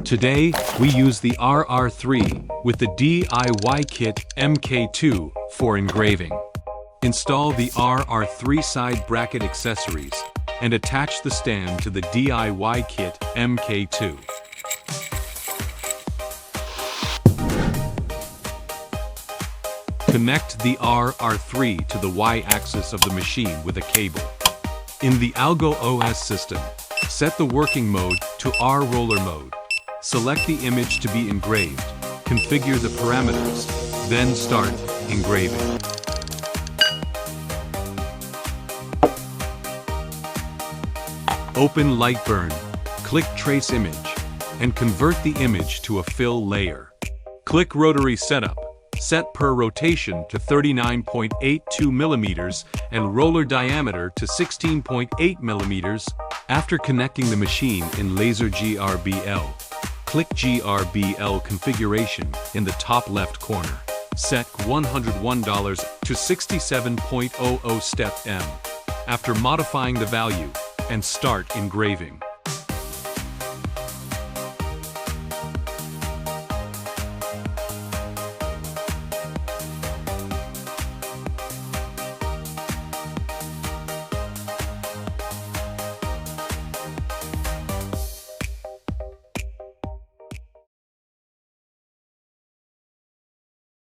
Today, we use the RR3 with the DIY Kit MK2 for engraving. Install the RR3 side bracket accessories and attach the stand to the DIY Kit MK2. Connect the RR3 to the Y-axis of the machine with a cable. In the AlgoOS system, set the working mode to R-roller mode. Select the image to be engraved, configure the parameters, then start engraving. Open LightBurn, click Trace Image, and convert the image to a fill layer. Click Rotary Setup, set per rotation to 39.82 mm and roller diameter to 16.8 mm. After connecting the machine in LaserGRBL, click GRBL configuration in the top left corner. Set $101 to 67.00 step M. After modifying the value, and start engraving.